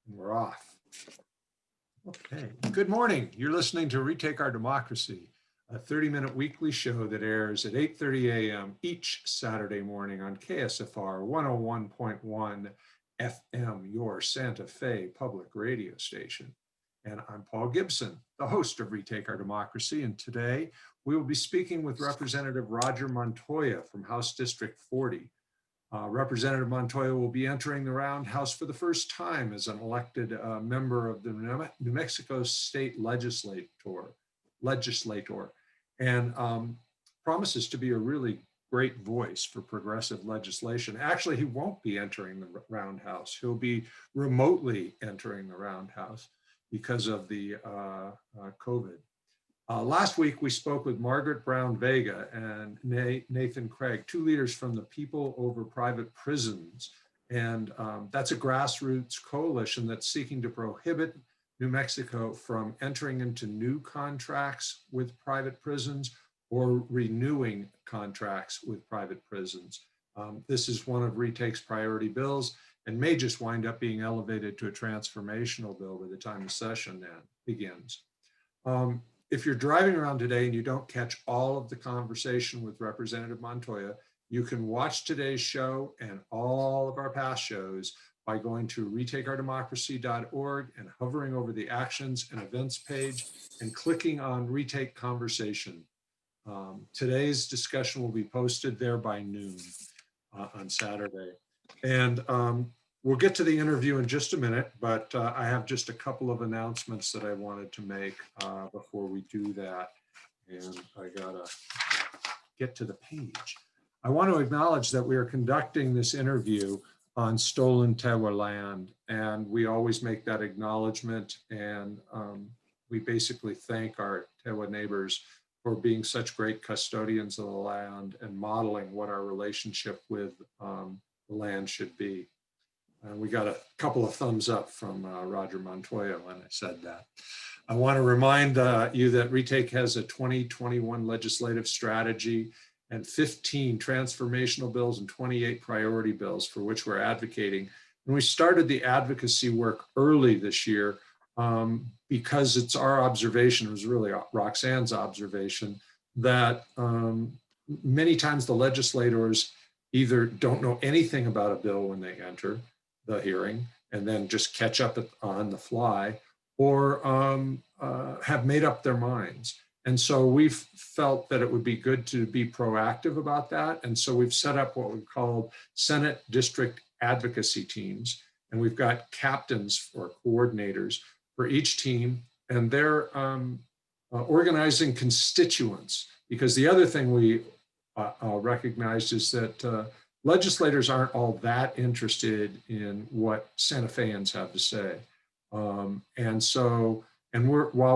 We're off. Okay. Good morning. You're listening to Retake Our Democracy, a 30-minute weekly show that airs at 8:30 a.m. each Saturday morning on KSFR 101.1 FM, your Santa Fe public radio station. And I'm Paul Gibson, the host of Retake Our Democracy. And today we will be speaking with Representative Roger Montoya from House District 40. Representative Montoya will be entering the roundhouse for the first time as an elected member of the New Mexico State Legislature, and promises to be a really great voice for progressive legislation. Actually, he won't be entering the roundhouse. He'll be remotely entering the roundhouse because of the COVID. Last week, we spoke with Margaret Brown Vega and Nathan Craig, two leaders from the People Over Private Prisons. And that's a grassroots coalition that's seeking to prohibit New Mexico from entering into new contracts with private prisons or renewing contracts with private prisons. This is one of Retake's priority bills and may just wind up being elevated to a transformational bill by the time the session begins. If you're driving around today and you don't catch all of the conversation with Representative Montoya, you can watch today's show and all of our past shows by going to retakeourdemocracy.org and hovering over the actions and events page and clicking on Retake Conversation. Today's discussion will be posted there by noon on Saturday. And we'll get to the interview in just a minute, but I have just a couple of announcements that I wanted to make before we do that. And I gotta get to the page. I want to acknowledge that we are conducting this interview on stolen Tewa land, and we always make that acknowledgement. And we basically thank our Tewa neighbors for being such great custodians of the land and modeling what our relationship with the land should be. We got a couple of thumbs up from Roger Montoya when I said that. I want to remind you that Retake has a 2021 legislative strategy and 15 transformational bills and 28 priority bills for which we're advocating. And we started the advocacy work early this year because it's our observation, it was really Roxanne's observation, that many times the legislators either don't know anything about a bill when they enter the hearing and then just catch up on the fly, or have made up their minds. And so we've felt that it would be good to be proactive about that. And so we've set up what we call Senate district advocacy teams. And we've got captains or coordinators for each team. And they're organizing constituents, because the other thing we recognized is that legislators aren't all that interested in what Santa Feans have to say. While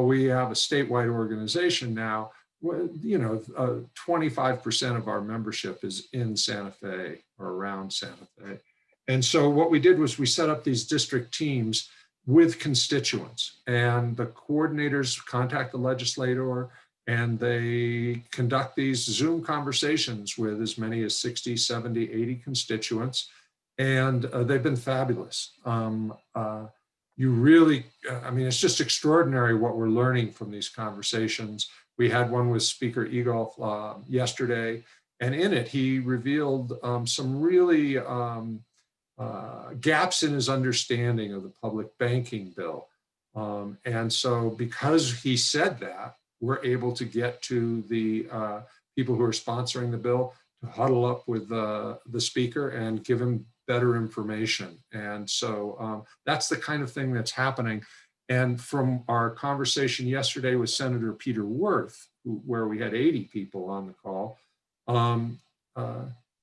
we have a statewide organization now, 25% of our membership is in Santa Fe or around Santa Fe. And so what we did was we set up these district teams with constituents, and the coordinators contact the legislator and they conduct these Zoom conversations with as many as 60, 70, 80 constituents. And they've been fabulous. It's just extraordinary what we're learning from these conversations. We had one with Speaker Egolf yesterday, and in it, he revealed some really gaps in his understanding of the public banking bill. And so because he said that, we're able to get to the people who are sponsoring the bill to huddle up with the speaker and give him better information. And so that's the kind of thing that's happening. And from our conversation yesterday with Senator Peter Wirth, where we had 80 people on the call,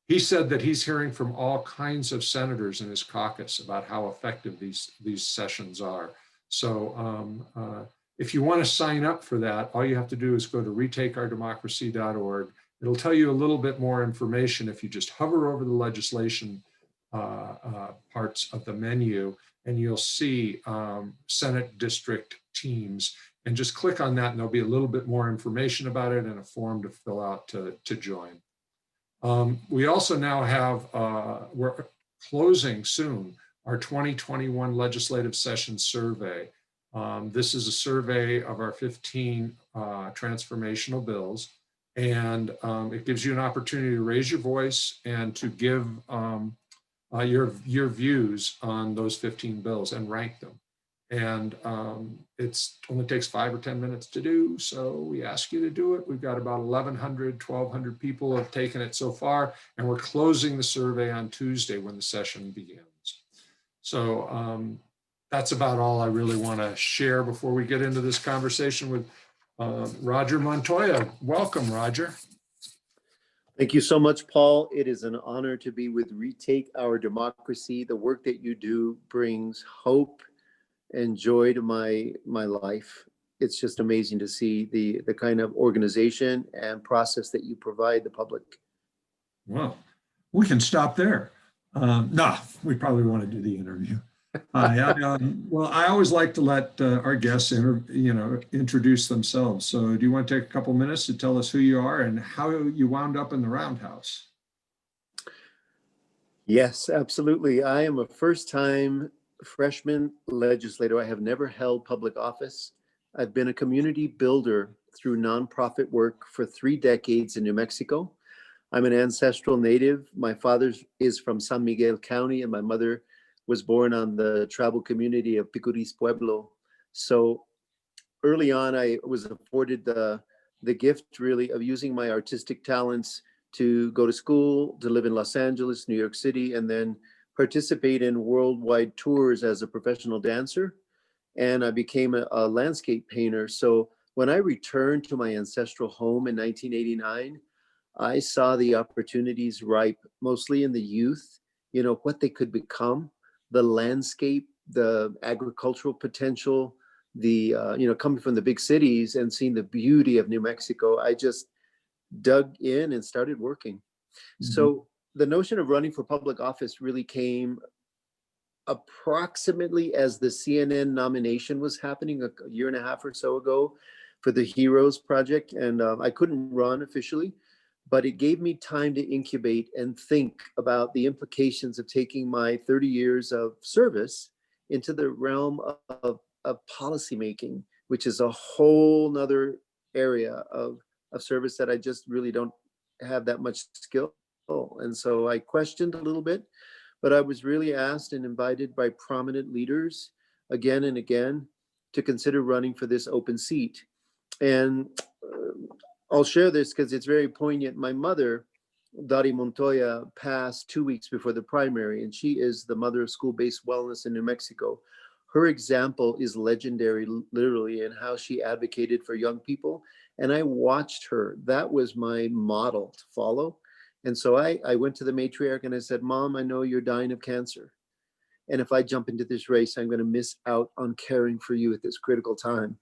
he said that he's hearing from all kinds of senators in his caucus about how effective these sessions are. So if you want to sign up for that, all you have to do is go to retakeourdemocracy.org. It'll tell you a little bit more information if you just hover over the legislation parts of the menu, and you'll see Senate district teams, and just click on that and there'll be a little bit more information about it and a form to fill out to join. We also now have, we're closing soon our 2021 legislative session survey. This is a survey of our 15 transformational bills, and it gives you an opportunity to raise your voice and to give your views on those 15 bills and rank them. And it's only takes 5 or 10 minutes to do, so we ask you to do it. We've got about 1,100 people have taken it so far, and we're closing the survey on Tuesday when the session begins. So that's about all I really want to share before we get into this conversation with Roger Montoya. Welcome, Roger. Thank you so much, Paul. It is an honor to be with Retake Our Democracy. The work that you do brings hope and joy to my life. It's just amazing to see the kind of organization and process that you provide the public. Well, we can stop there. No, we probably want to do the interview. Well, I always like to let our guests introduce themselves. So do you want to take a couple minutes to tell us who you are and how you wound up in the Roundhouse? Yes, absolutely. I am a first-time freshman legislator. I have never held public office. I've been a community builder through nonprofit work for 3 decades in New Mexico. I'm an ancestral native. My father is from San Miguel County, and my mother was born on the tribal community of Picuris Pueblo. So early on, I was afforded the gift really of using my artistic talents to go to school, to live in Los Angeles, New York City, and then participate in worldwide tours as a professional dancer. And I became a landscape painter. So when I returned to my ancestral home in 1989, I saw the opportunities ripe mostly in the youth, what they could become, the landscape, the agricultural potential, the, coming from the big cities and seeing the beauty of New Mexico. I just dug in and started working. Mm-hmm. So the notion of running for public office really came approximately as the CNN nomination was happening a year and a half or so ago for the Heroes Project. And I couldn't run officially, but it gave me time to incubate and think about the implications of taking my 30 years of service into the realm of policymaking, which is a whole nother area of service that I just really don't have that much skill. And so I questioned a little bit, but I was really asked and invited by prominent leaders again and again to consider running for this open seat. And I'll share this because it's very poignant. My mother, Dari Montoya, passed 2 weeks before the primary, and she is the mother of school-based wellness in New Mexico. Her example is legendary, literally, in how she advocated for young people. And I watched her. That was my model to follow. And so I went to the matriarch and I said, Mom, I know you're dying of cancer. And if I jump into this race, I'm going to miss out on caring for you at this critical time.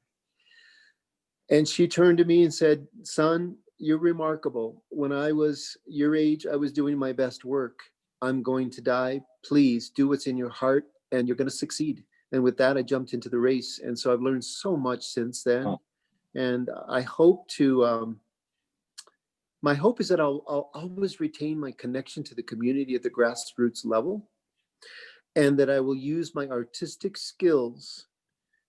And she turned to me and said, son, you're remarkable. When I was your age, I was doing my best work. I'm going to die. Please do what's in your heart and you're going to succeed. And with that, I jumped into the race. And so I've learned so much since then. Oh. And I hope to, my hope is that I'll always retain my connection to the community at the grassroots level, and that I will use my artistic skills,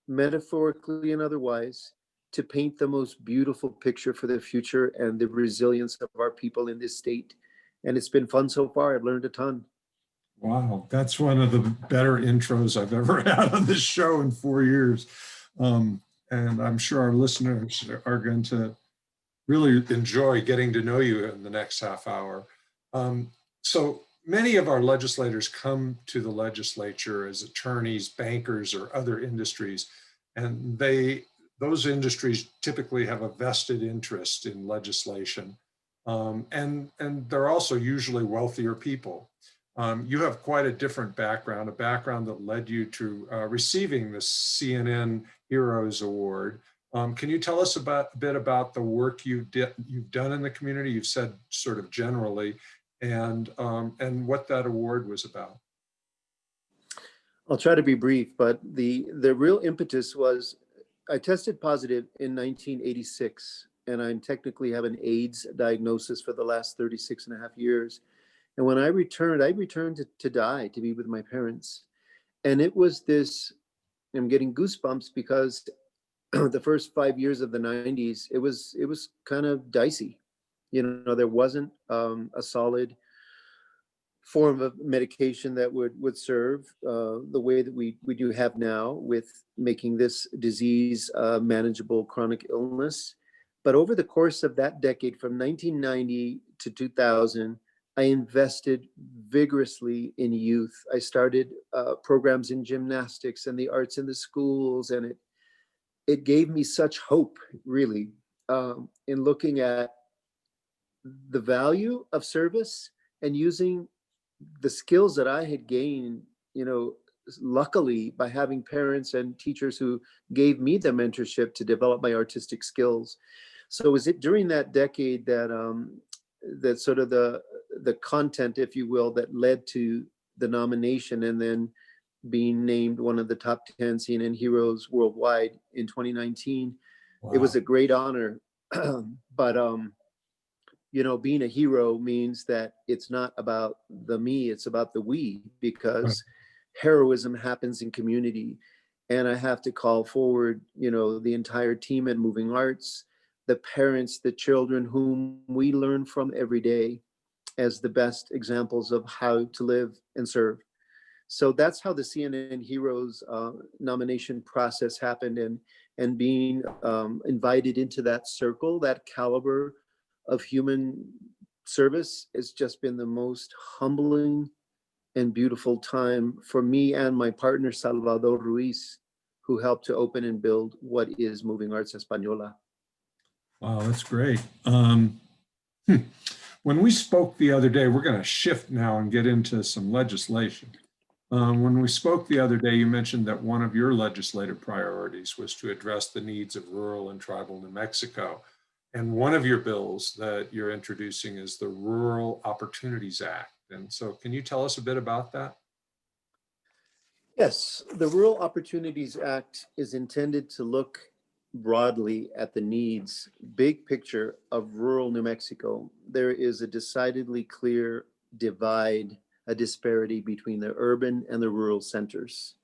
metaphorically and otherwise, to paint the most beautiful picture for the future and the resilience of our people in this state. And it's been fun so far. I've learned a ton. Wow, that's one of the better intros I've ever had on this show in 4 years. And I'm sure our listeners are going to really enjoy getting to know you in the next half hour. So many of our legislators come to the legislature as attorneys, bankers, or other industries, and those industries typically have a vested interest in legislation. And they're also usually wealthier people. You have quite a different background, a background that led you to receiving the CNN Heroes Award. Can you tell us a bit about the work you've done in the community? You've said sort of generally, and what that award was about. I'll try to be brief, but the real impetus was I tested positive in 1986, and I technically have an AIDS diagnosis for the last 36 and a half years. And when I returned to die, to be with my parents. And it was this, I'm getting goosebumps because the first 5 years of the 90s, it was kind of dicey. You know, there wasn't a solid form of medication that would serve the way that we do have now with making this disease manageable chronic illness. But over the course of that decade, from 1990 to 2000, I invested vigorously in youth. I started programs in gymnastics and the arts in the schools, and it gave me such hope, really, in looking at the value of service and using the skills that I had gained, you know, luckily by having parents and teachers who gave me the mentorship to develop my artistic skills. So was it during that decade that that sort of the content, if you will, that led to the nomination and then being named one of the top 10 CNN heroes worldwide in 2019. It was Wow. a great honor. But you know, being a hero means that it's not about the me, it's about the we, Right. because heroism happens in community. And I have to call forward, you know, the entire team at Moving Arts, the parents, the children whom we learn from every day as the best examples of how to live and serve. So that's how the CNN Heroes nomination process happened, and being invited into that circle, that caliber of human service, has just been the most humbling and beautiful time for me and my partner Salvador Ruiz, who helped to open and build what is Moving Arts Española. Wow, that's great. Hmm. When we spoke the other day, we're going to shift now and get into some legislation. When we spoke the other day, you mentioned that one of your legislative priorities was to address the needs of rural and tribal New Mexico. And one of your bills that you're introducing is the Rural Opportunities Act. And so can you tell us a bit about that? Yes, the Rural Opportunities Act is intended to look broadly at the needs, big picture of rural New Mexico. There is a decidedly clear divide, a disparity between the urban and the rural centers.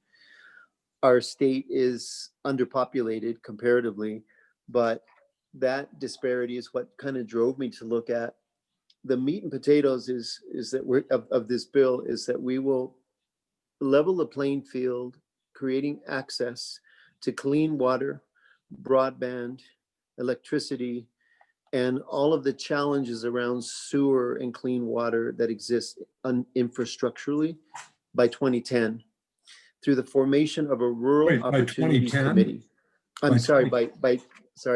Our state is underpopulated comparatively, but that disparity is what kind of drove me to look at the meat and potatoes is that we're of this bill is that we will level the playing field, creating access to clean water, broadband, electricity, and all of the challenges around sewer and clean water that exist infrastructurally by 2010 through the formation of a rural Wait, by opportunities 2010? committee. I'm By sorry, 20,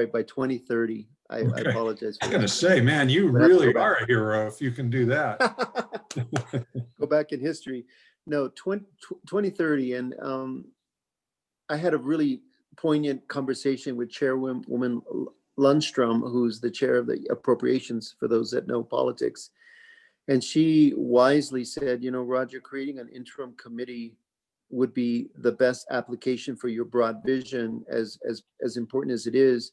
by 2030. I okay. apologize for I'm going to that. say, man, you We'll have to go really back. are a hero if you can do that. Go back in history. No, 2030. And I had a really poignant conversation with Chairwoman Lundstrom, who's the chair of the appropriations for those that know politics. And she wisely said, you know, Roger, creating an interim committee would be the best application for your broad vision, as important as it is,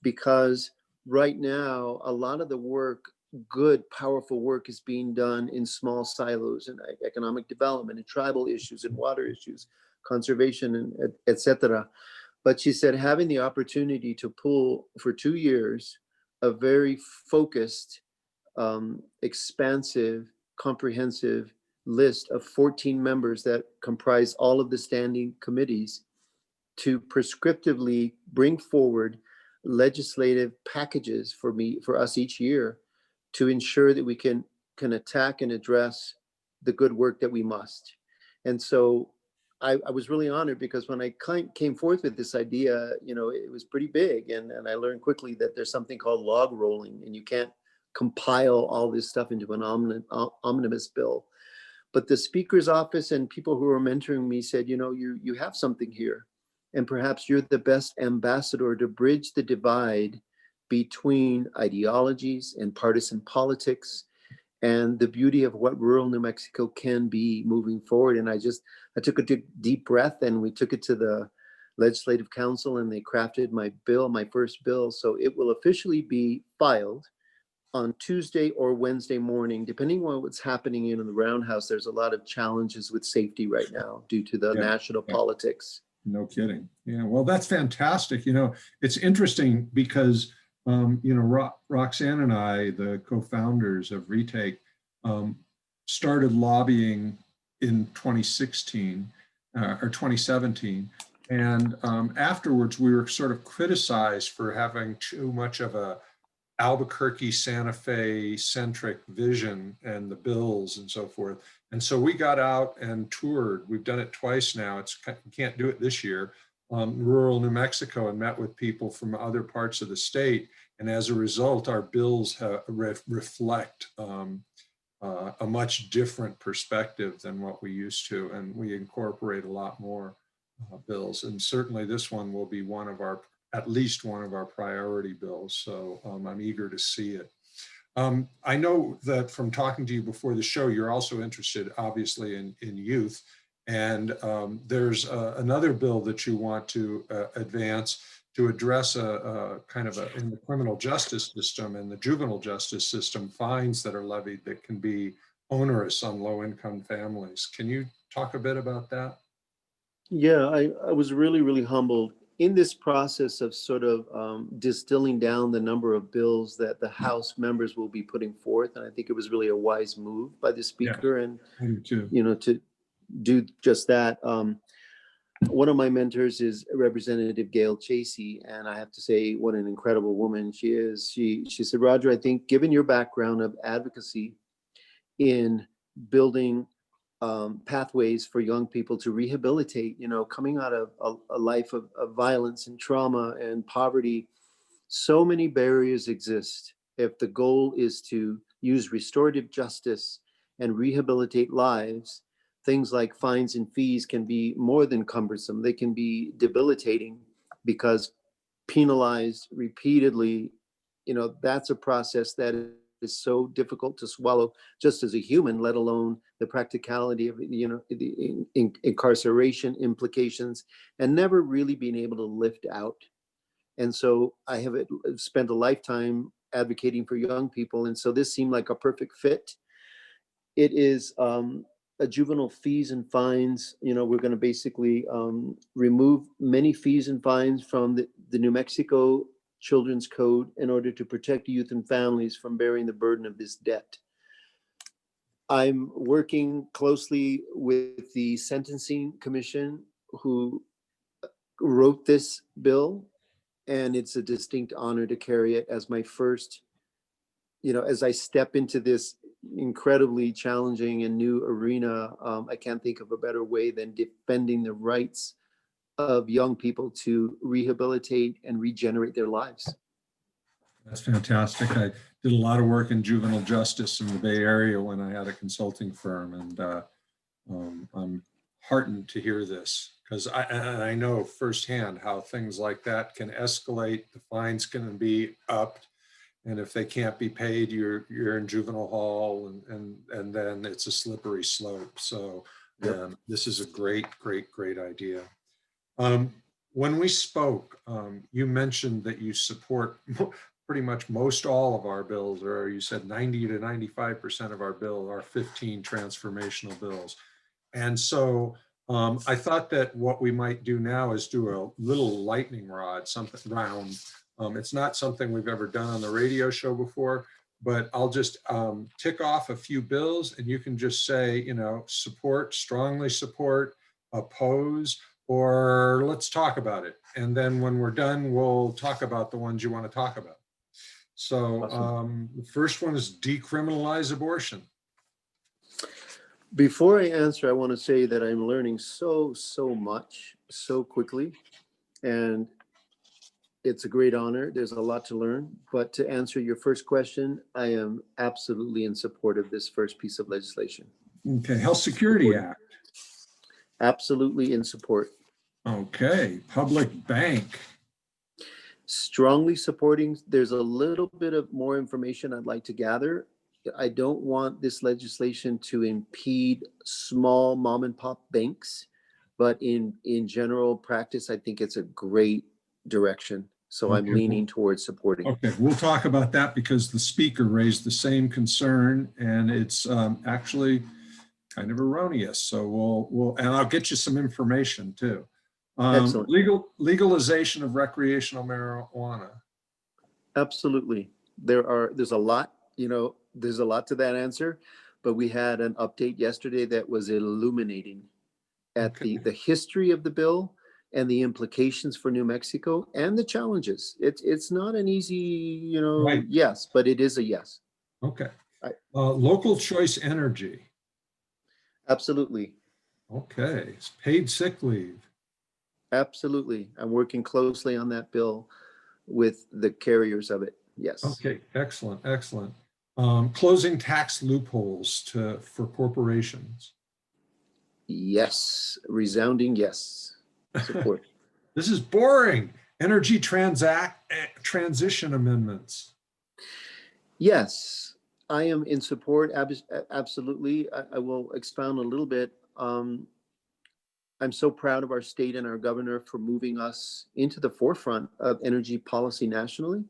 because right now a lot of the work, good powerful work, is being done in small silos, and economic development and tribal issues and water issues, conservation, and etc. But she said having the opportunity to pull for 2 years a very focused, expansive, comprehensive list of 14 members that comprise all of the standing committees to prescriptively bring forward legislative packages for us each year to ensure that we can attack and address the good work that we must. And so I was really honored, because when I came forth with this idea, you know, it was pretty big, and I learned quickly that there's something called log rolling, and you can't compile all this stuff into an omnibus bill. But the speaker's office and people who are mentoring me said, you know, you have something here, and perhaps you're the best ambassador to bridge the divide between ideologies and partisan politics and the beauty of what rural New Mexico can be moving forward. And I took a deep breath, and we took it to the Legislative Council, and they crafted my bill, my first bill. So it will officially be filed on Tuesday or Wednesday morning, depending on what's happening in the roundhouse. There's a lot of challenges with safety right now due to the Yeah, national yeah. politics. No kidding. Yeah, well, that's fantastic. It's interesting because, Roxanne and I, the co-founders of Retake, started lobbying in 2016 or 2017. And afterwards, we were sort of criticized for having too much of a Albuquerque, Santa Fe centric vision and the bills and so forth. And so we got out and toured. We've done it twice now. You can't do it this year. Rural New Mexico, and met with people from other parts of the state. And as a result, our bills reflect a much different perspective than what we used to. And we incorporate a lot more bills. And certainly this one will be at least one of our priority bills. So I'm eager to see it. I know that from talking to you before the show, you're also interested, obviously, in youth. And there's another bill that you want to advance to address in the criminal justice system and the juvenile justice system, fines that are levied that can be onerous on low-income families. Can you talk a bit about that? Yeah, I was really, really humbled in this process of sort of distilling down the number of bills that the House members will be putting forth. And I think it was really a wise move by the speaker, and I do too. to do just that. One of my mentors is Representative Gail Chasey, and I have to say, what an incredible woman she is. She said, Roger, I think given your background of advocacy in building pathways for young people to rehabilitate, coming out of a life of violence and trauma and poverty, so many barriers exist. If the goal is to use restorative justice and rehabilitate lives, things like fines and fees can be more than cumbersome. They can be debilitating because penalized repeatedly, that's a process that is so difficult to swallow just as a human, let alone the practicality of, the incarceration implications, and never really being able to lift out. And so I have spent a lifetime advocating for young people. And so this seemed like a perfect fit. It is a juvenile fees and fines. We're going to basically remove many fees and fines from the New Mexico Children's Code in order to protect youth and families from bearing the burden of this debt. I'm working closely with the Sentencing Commission who wrote this bill, and it's a distinct honor to carry it as my first, as I step into this incredibly challenging and new arena. I can't think of a better way than defending the rights of young people to rehabilitate and regenerate their lives. That's fantastic. I did a lot of work in juvenile justice in the Bay Area when I had a consulting firm, and I'm heartened to hear this because I know firsthand how things like that can escalate. The fines can be upped, and if they can't be paid, you're in juvenile hall, and then it's a slippery slope. So this is a great idea. When we spoke, you mentioned that you support pretty much most all of our bills, or you said 90 to 95% of our bill are 15 transformational bills. And so I thought that what we might do now is do a little lightning rod, something round. It's not something we've ever done on the radio show before, but I'll just tick off a few bills, and you can just say, support, strongly support, oppose, or let's talk about it. And then when we're done, we'll talk about the ones you want to talk about. So Awesome. the first one is decriminalize abortion. Before I answer, I want to say that I'm learning so much so quickly, and it's a great honor. There's a lot to learn. But to answer your first question, I am absolutely in support of this first piece of legislation. Okay, Health Security Act. Absolutely in support. Okay, public bank. Strongly supporting. There's a little bit of more information I'd like to gather. I don't want this legislation to impede small mom and pop banks, but in general practice, I think it's a great direction. So I'm Okay, leaning towards supporting. okay, we'll talk about that because the speaker raised the same concern, and it's actually kind of erroneous. So and I'll get you some information too. Excellent. Legalization of recreational marijuana. Absolutely. There's a lot, there's a lot to that answer, but we had an update yesterday that was illuminating at Okay, the history of the bill and the implications for New Mexico and the challenges. It's not an easy, right. yes, but it is a yes. Okay. I, Local choice energy. absolutely. Okay. It's paid sick leave. Absolutely. I'm working closely on that bill with the carriers of it. Yes. Okay. Excellent. Excellent. Closing tax loopholes for corporations. Yes. Resounding yes. Support. This is boring. Energy transition amendments. Yes, I am in support. Absolutely. I will expound a little bit. I'm so proud of our state and our governor for moving us into the forefront of energy policy nationally.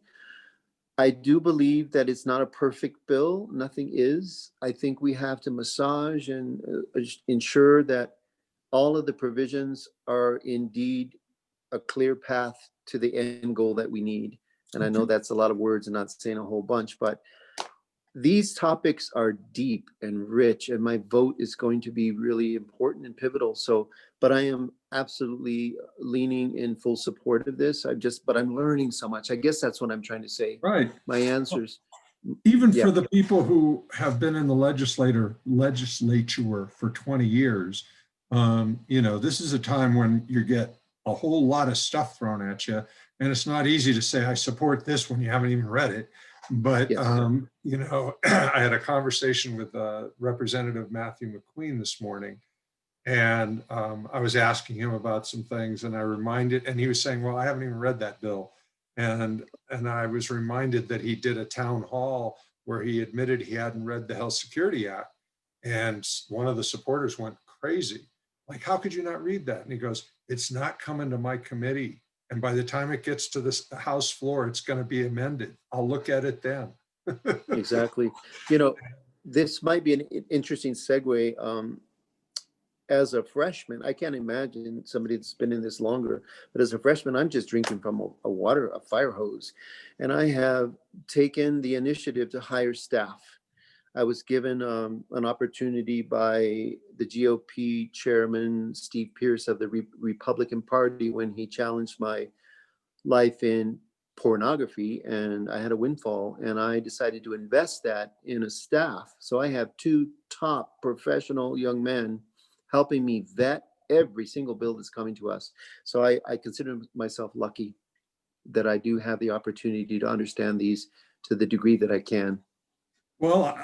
I do believe that it's not a perfect bill. Nothing is. I think we have to massage and ensure that all of the provisions are indeed a clear path to the end goal that we need. And I know Okay. that's a lot of words and not saying a whole bunch, but these topics are deep and rich, and my vote is going to be really important and pivotal. So, but I am absolutely leaning in full support of this. But I'm learning so much. I guess that's what I'm trying to say. Right. My answers, Even yeah, for the people who have been in the legislature for 20 years, this is a time when you get a whole lot of stuff thrown at you, and it's not easy to say I support this when you haven't even read it. But yes, I had a conversation with Representative Matthew McQueen this morning, and I was asking him about some things, and and he was saying, "Well, I haven't even read that bill," and I was reminded that he did a town hall where he admitted he hadn't read the Health Security Act, and one of the supporters went crazy, like, "How could you not read that?" And he goes, "It's not coming to my committee, and by the time it gets to the House floor, it's going to be amended. I'll look at it then." exactly. This might be an interesting segue. As a freshman, I can't imagine somebody that's been in this longer, but as a freshman, I'm just drinking from a fire hose. And I have taken the initiative to hire staff. I was given an opportunity by the GOP chairman, Steve Pierce of the Republican Party, when he challenged my life in pornography, and I had a windfall, and I decided to invest that in a staff. So I have two top professional young men helping me vet every single bill that's coming to us. So I consider myself lucky that I do have the opportunity to understand these to the degree that I can. Well,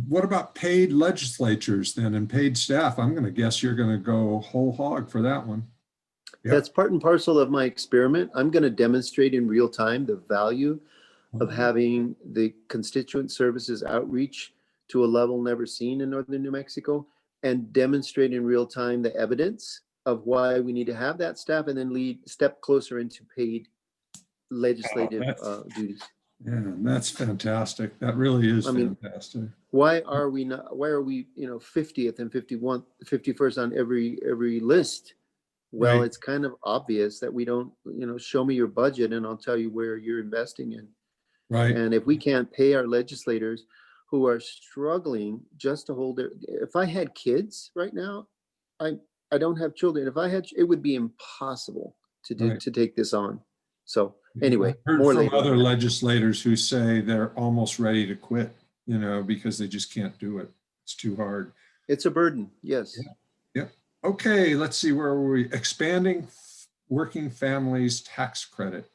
what about paid legislatures then and paid staff? I'm going to guess you're going to go whole hog for that one. That's Yep. part and parcel of my experiment. I'm going to demonstrate in real time the value of having the constituent services outreach to a level never seen in northern New Mexico, and demonstrate in real time the evidence of why we need to have that staff, and then step closer into paid Oh, legislative duties. yeah, that's fantastic. That really is I mean, fantastic. why are we not? Why are we 50th and 51st on every list? Well, Right, it's kind of obvious that we don't, show me your budget and I'll tell you where you're investing in. right. And if we can't pay our legislators who are struggling just to hold if I had kids right now, I I don't have children. If I had, it would be impossible Right. to take this on. So I've anyway, heard more from later on other that. legislators who say they're almost ready to quit, because they just can't do it. It's too hard. It's a burden. Yes, Yeah. Yep. Okay, let's see, where were we? Expanding working families tax credit.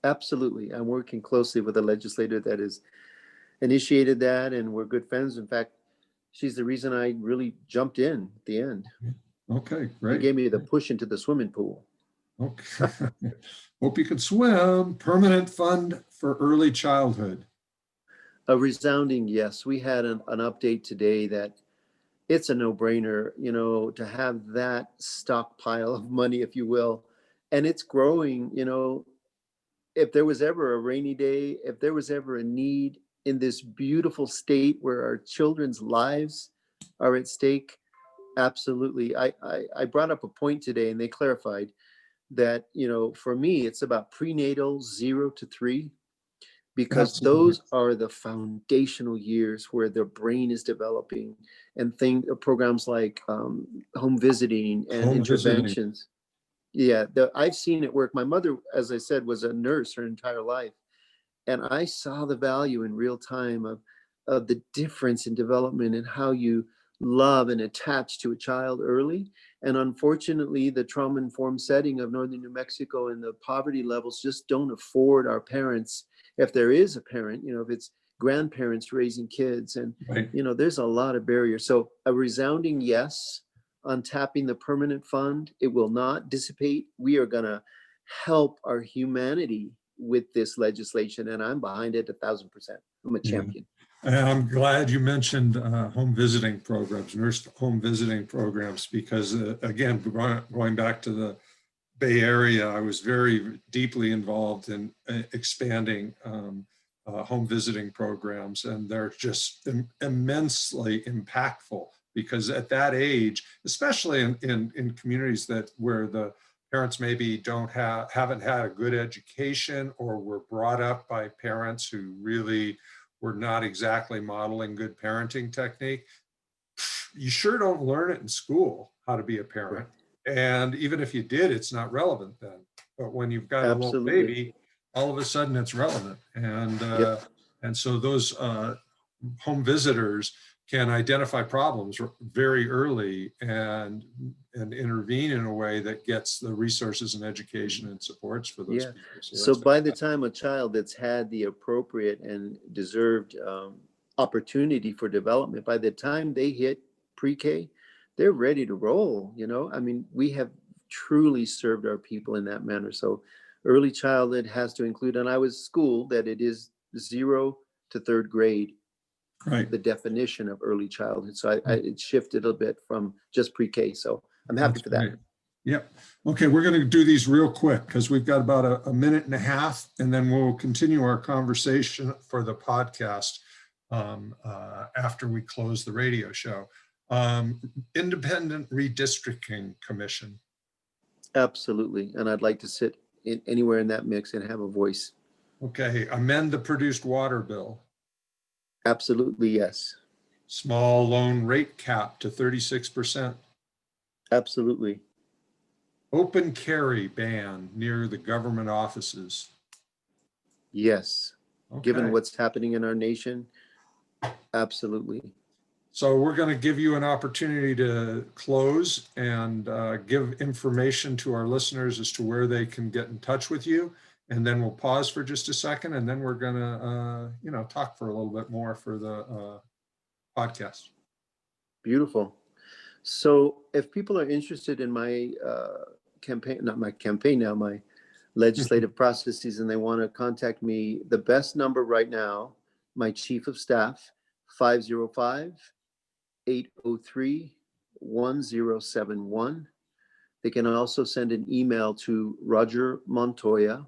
absolutely. I'm working closely with a legislator that has initiated that, and we're good friends. In fact, she's the reason I really jumped in at the end. Okay, She great. gave me the push into the swimming pool. Okay. Hope you can swim. Permanent fund for early childhood. A resounding yes. We had an update today that it's a no-brainer, to have that stockpile of money, if you will, and it's growing. if there was ever a rainy day, if there was ever a need in this beautiful state where our children's lives are at stake, absolutely. I brought up a point today and they clarified that, for me, it's about prenatal 0 to 3, because Absolutely. those are the foundational years where the brain is developing, and programs like home visiting and Home visiting. interventions. Yeah, I've seen it work. My mother, as I said, was a nurse her entire life, and I saw the value in real time of the difference in development and how you love and attach to a child early. And unfortunately, the trauma-informed setting of northern New Mexico and the poverty levels just don't afford our parents, if there is a parent, if it's grandparents raising kids, and Right. there's a lot of barriers. So a resounding yes on tapping the permanent fund. It will not dissipate. We are going to help our humanity with this legislation, and I'm behind it 1,000%. I'm a Yeah. champion. And I'm glad you mentioned home visiting programs, nurse home visiting programs, because again, going back to the Bay Area, I was very deeply involved in expanding home visiting programs, and they're just immensely impactful, because at that age, especially in communities where the parents maybe haven't had a good education, or were brought up by parents who really were not exactly modeling good parenting technique, you sure don't learn it in school how to be a parent. And even if you did, it's not relevant then. But when you've got a little Absolutely. baby, all of a sudden it's relevant. Yep. And so those home visitors can identify problems very early and intervene in a way that gets the resources and education and supports for those Yeah. people. So That's by the time a child that's had the appropriate and deserved opportunity for development, by the time they hit pre-K, they're ready to roll. I mean, we have truly served our people in that manner. So early childhood has to include, and I was schooled that it is 0 to 3rd grade, right. the definition of early childhood. So it shifted a bit from just pre-K. So I'm happy That's for that. great. Yep. Okay, we're going to do these real quick because we've got about a minute and a half, and then we'll continue our conversation for the podcast after we close the radio show. Independent Redistricting Commission. Absolutely. And I'd like to sit anywhere in that mix and have a voice. Okay, amend the produced water bill. Absolutely, yes. Small loan rate cap to 36%. Absolutely. Open carry ban near the government offices. Yes. Okay. Given what's happening in our nation, absolutely. So we're going to give you an opportunity to close and give information to our listeners as to where they can get in touch with you. And then we'll pause for just a second, and then we're going to, talk for a little bit more for the podcast. Beautiful. So if people are interested in my campaign, not my campaign now, my legislative processes, and they want to contact me, the best number right now, my chief of staff, 505-803-1071. They can also send an email to Roger Montoya,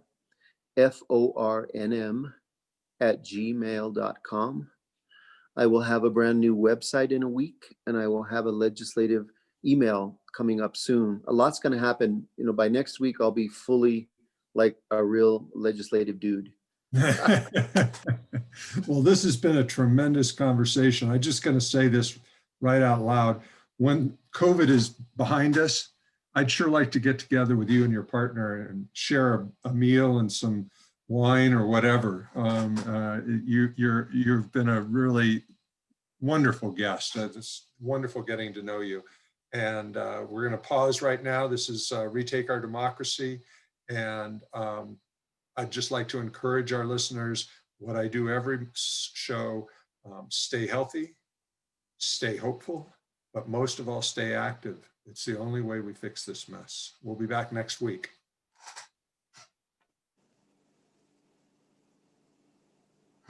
FORNM, @gmail.com. I will have a brand new website in a week, and I will have a legislative email coming up soon. A lot's going to happen. By next week, I'll be fully like a real legislative dude. Well, this has been a tremendous conversation. I'm just going to say this right out loud. When COVID is behind us, I'd sure like to get together with you and your partner and share a meal and some wine or whatever. You've been a really wonderful guest. It's wonderful getting to know you. And we're going to pause right now. This is Retake Our Democracy. And I'd just like to encourage our listeners, what I do every show, stay healthy, stay hopeful, but most of all, stay active. It's the only way we fix this mess. We'll be back next week.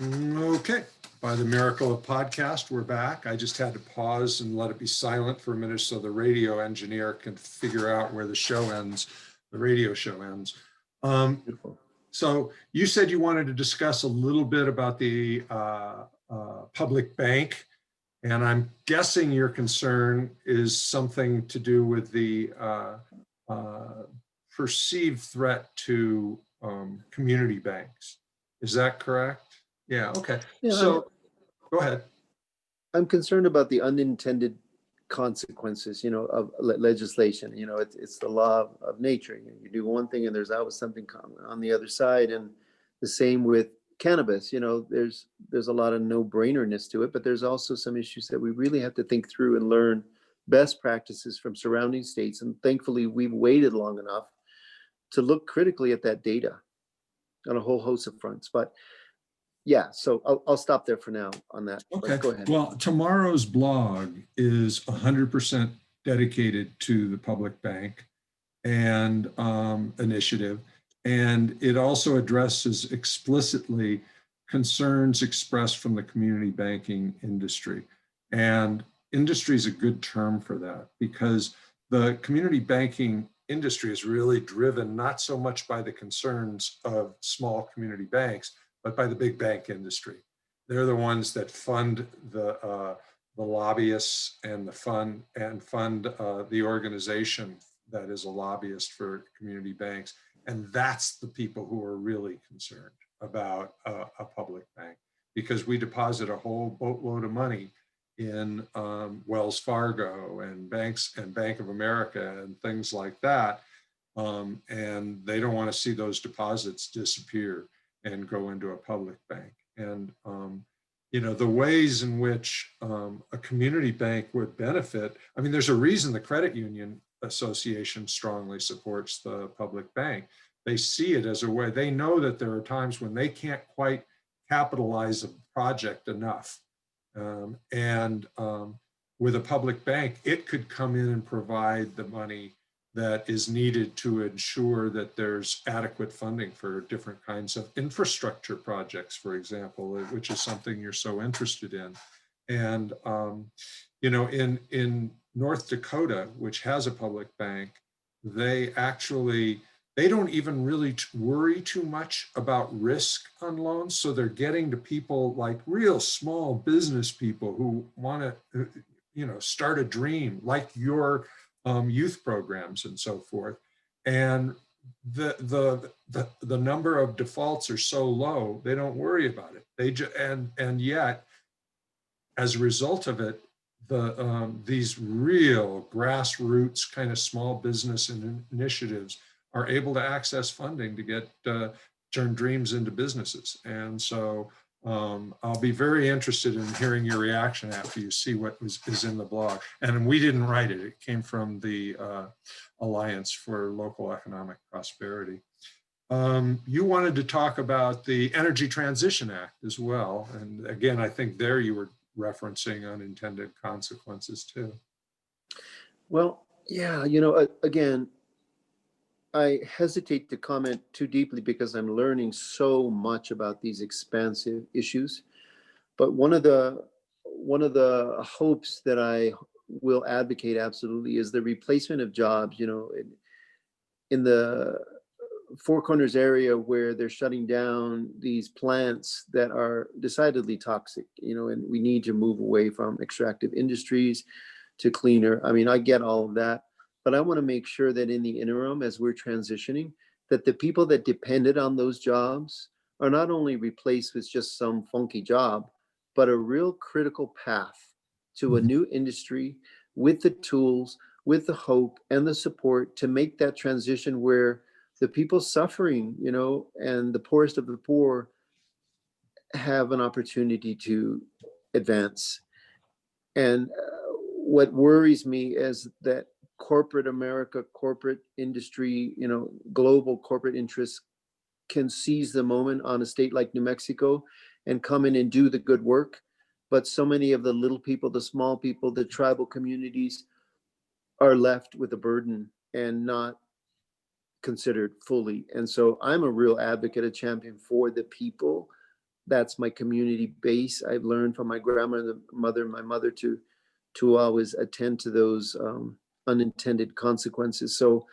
Okay, by the miracle of podcast, we're back. I just had to pause and let it be silent for a minute so the radio engineer can figure out where the show ends, the radio show ends. Beautiful. So you said you wanted to discuss a little bit about the public bank, and I'm guessing your concern is something to do with the uh, perceived threat to community banks. Is that correct? Yeah, okay. Yeah, So go ahead. I'm concerned about the unintended consequences, of legislation. It's the law of nature. You do one thing and there's always something on the other side. And the same with cannabis. There's a lot of no-brainerness to it, but there's also some issues that we really have to think through and learn best practices from surrounding states. And thankfully, we've waited long enough to look critically at that data on a whole host of fronts. But yeah, so I'll stop there for now on that. Okay. But go ahead. Well, tomorrow's blog is 100% dedicated to the public bank and initiative. And it also addresses explicitly concerns expressed from the community banking industry. And industry is a good term for that, because the community banking industry is really driven not so much by the concerns of small community banks, but by the big bank industry. They're the ones that fund the lobbyists and fund the organization that is a lobbyist for community banks. And that's the people who are really concerned about a public bank, because we deposit a whole boatload of money in Wells Fargo and banks and Bank of America and things like that. And they don't want to see those deposits disappear and go into a public bank. And the ways in which a community bank would benefit, I mean, there's a reason the credit union association strongly supports the public bank. They see it as a way, they know that there are times when they can't quite capitalize a project enough. With a public bank, it could come in and provide the money that is needed to ensure that there's adequate funding for different kinds of infrastructure projects, for example, which is something you're so interested in. And, in North Dakota, which has a public bank, they don't even really worry too much about risk on loans. So they're getting to people like real small business people who want to, start a dream, like your youth programs and so forth. And the number of defaults are so low, they don't worry about it. And yet, as a result of it, these real grassroots kind of small business initiatives are able to access funding to get turn dreams into businesses. And so I'll be very interested in hearing your reaction after you see what is in the blog. And we didn't write it. It came from the Alliance for Local Economic Prosperity. You wanted to talk about the Energy Transition Act as well. And again, I think there you were referencing unintended consequences too. Well, yeah, again, I hesitate to comment too deeply because I'm learning so much about these expansive issues. But one of the hopes that I will advocate absolutely is the replacement of jobs. In the Four Corners area where they're shutting down these plants that are decidedly toxic, and we need to move away from extractive industries to cleaner. I mean, I get all of that, but I want to make sure that in the interim, as we're transitioning, that the people that depended on those jobs are not only replaced with just some funky job, but a real critical path to a new industry with the tools, with the hope and the support to make that transition where the people suffering, and the poorest of the poor have an opportunity to advance. And what worries me is that corporate America, corporate industry, global corporate interests can seize the moment on a state like New Mexico and come in and do the good work. But so many of the little people, the small people, the tribal communities are left with a burden and not considered fully. And so I'm a real advocate, a champion for the people. That's my community base. I've learned from my grandmother, my mother to always attend to those unintended consequences. So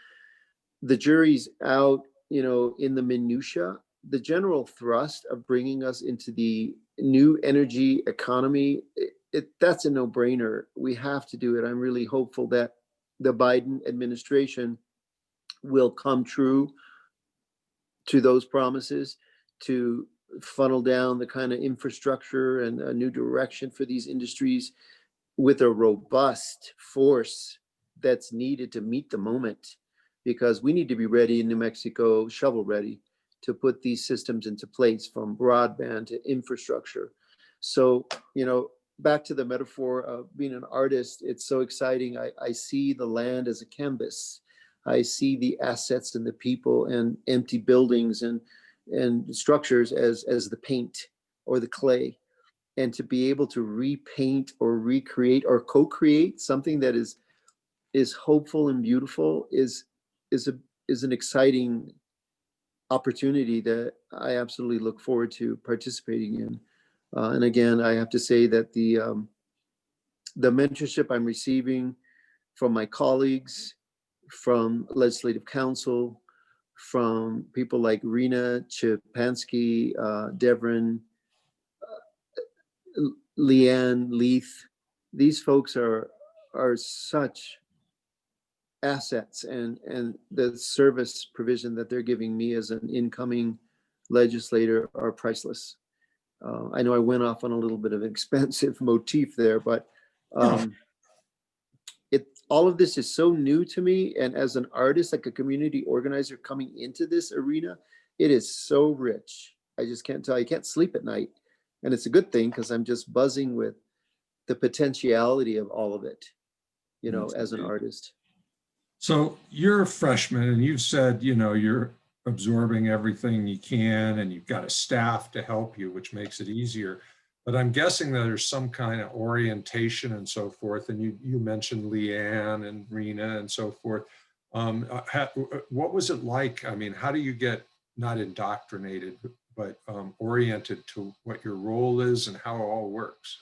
the jury's out, in the minutia the general thrust of bringing us into the new energy economy, that's a no-brainer. We have to do it. I'm really hopeful that the Biden administration will come true to those promises, to funnel down the kind of infrastructure and a new direction for these industries with a robust force that's needed to meet the moment, because we need to be ready in New Mexico, shovel ready, to put these systems into place, from broadband to infrastructure. So, back to the metaphor of being an artist, it's so exciting. I see the land as a canvas. I see the assets and the people and empty buildings and structures as the paint or the clay. And to be able to repaint or recreate or co-create something that is hopeful and beautiful is an exciting opportunity that I absolutely look forward to participating in. And again, I have to say that the mentorship I'm receiving from my colleagues, from legislative council, from people like Rena Chepansky, Devon, Leanne, Leith, these folks are such assets, and the service provision that they're giving me as an incoming legislator are priceless. I know I went off on a little bit of an expensive motif there, but all of this is so new to me. And as an artist, like a community organizer coming into this arena, it is so rich. I just can't tell. I can't sleep at night. And it's a good thing, because I'm just buzzing with the potentiality of all of it, as an artist. So you're a freshman, and you've said, you're absorbing everything you can, and you've got a staff to help you, which makes it easier. But I'm guessing that there's some kind of orientation and so forth. And you mentioned Leanne and Rena and so forth. What was it like? I mean, how do you get not indoctrinated, but oriented to what your role is and how it all works?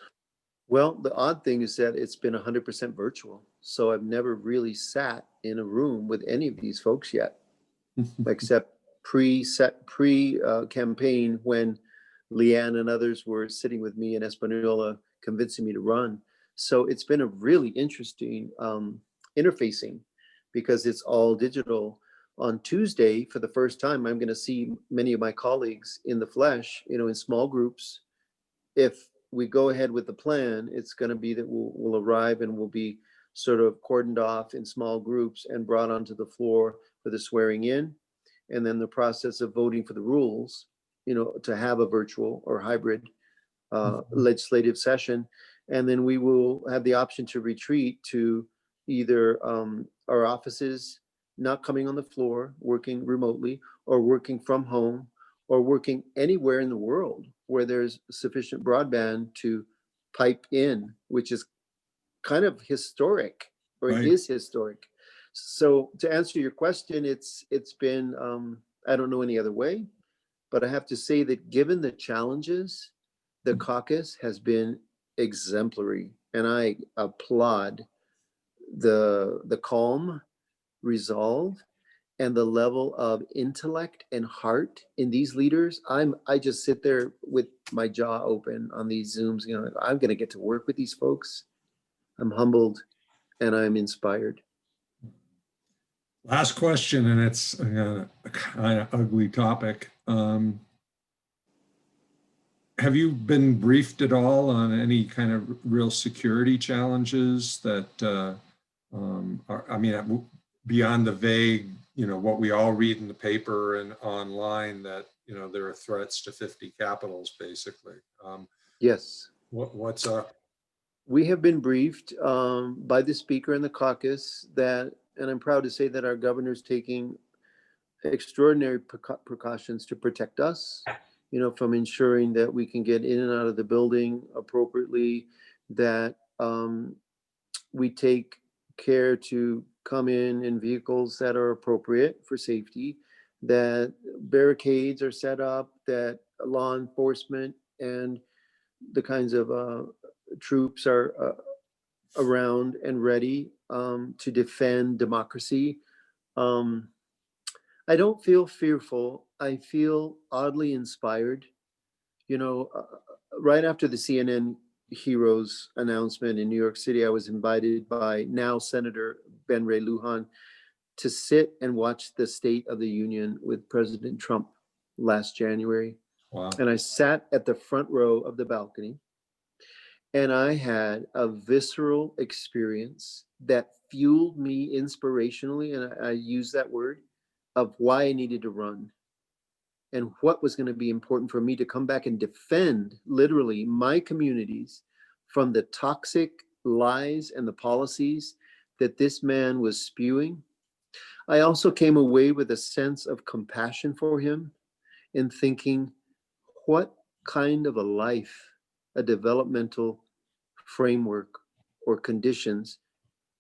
Well, the odd thing is that it's been 100% virtual. So I've never really sat in a room with any of these folks yet, except pre-campaign when Leanne and others were sitting with me in Espanola, convincing me to run. So it's been a really interesting interfacing, because it's all digital. On Tuesday, for the first time, I'm going to see many of my colleagues in the flesh, in small groups. If we go ahead with the plan, it's going to be that we'll arrive and we'll be sort of cordoned off in small groups and brought onto the floor for the swearing in, and then the process of voting for the rules, to have a virtual or hybrid legislative session. And then we will have the option to retreat to either our offices, not coming on the floor, working remotely, or working from home, or working anywhere in the world where there's sufficient broadband to pipe in, which is kind of historic, or it Right. is historic. So to answer your question, it's been, I don't know any other way, but I have to say that given the challenges, the caucus has been exemplary, and I applaud the calm, resolve, and the level of intellect and heart in these leaders. I just sit there with my jaw open on these Zooms, I'm going to get to work with these folks. I'm humbled and I'm inspired. Last question, and it's a kind of ugly topic. Have you been briefed at all on any kind of real security challenges that are, beyond the vague, what we all read in the paper and online, that, there are threats to 50 capitals, basically. Yes. What's up? We have been briefed by the speaker and the caucus that, and I'm proud to say that our governor's taking extraordinary precautions to protect us, from ensuring that we can get in and out of the building appropriately, that we take care to come in vehicles that are appropriate for safety, that barricades are set up, that law enforcement and the kinds of troops are around and ready to defend democracy. I don't feel fearful. I feel oddly inspired. You know, right after the CNN Heroes announcement in New York City, I was invited by now Senator Ben Ray Lujan to sit and watch the State of the Union with President Trump last January. Wow. And I sat at the front row of the balcony and I had a visceral experience that fueled me inspirationally. And I use that word of why I needed to run and what was going to be important for me to come back and defend literally my communities from the toxic lies and the policies that this man was spewing. I also came away with a sense of compassion for him in thinking, what kind of a life, a developmental framework or conditions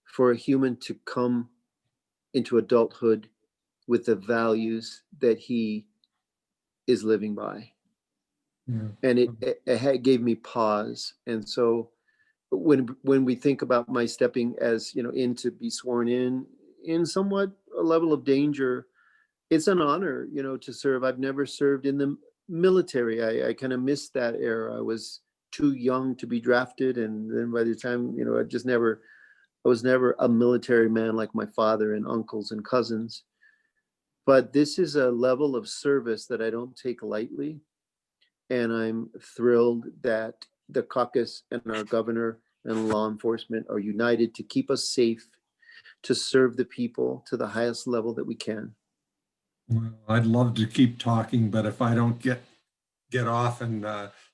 for a human to come into adulthood with the values that he is living by. Yeah. And it gave me pause. And so when we think about my stepping as, in to be sworn in somewhat a level of danger, it's an honor, to serve. I've never served in the military. I kind of missed that era. I was too young to be drafted. And then by the time, I was never a military man like my father and uncles and cousins. But this is a level of service that I don't take lightly. And I'm thrilled that the caucus and our governor and law enforcement are united to keep us safe, to serve the people to the highest level that we can. Well, I'd love to keep talking, but if I don't get off and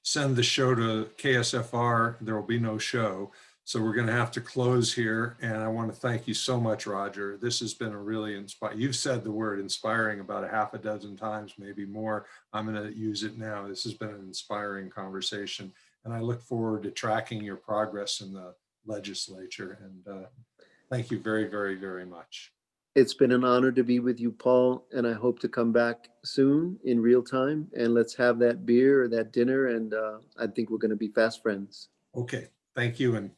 send the show to KSFR, there will be no show. So we're going to have to close here. And I want to thank you so much, Roger. This has been a really inspiring. You've said the word inspiring about a half a dozen times, maybe more. I'm going to use it now. This has been an inspiring conversation. And I look forward to tracking your progress in the legislature. And thank you very, very, very much. It's been an honor to be with you, Paul, and I hope to come back soon in real time, and let's have that beer or that dinner, and I think we're going to be fast friends. Okay. Thank you. And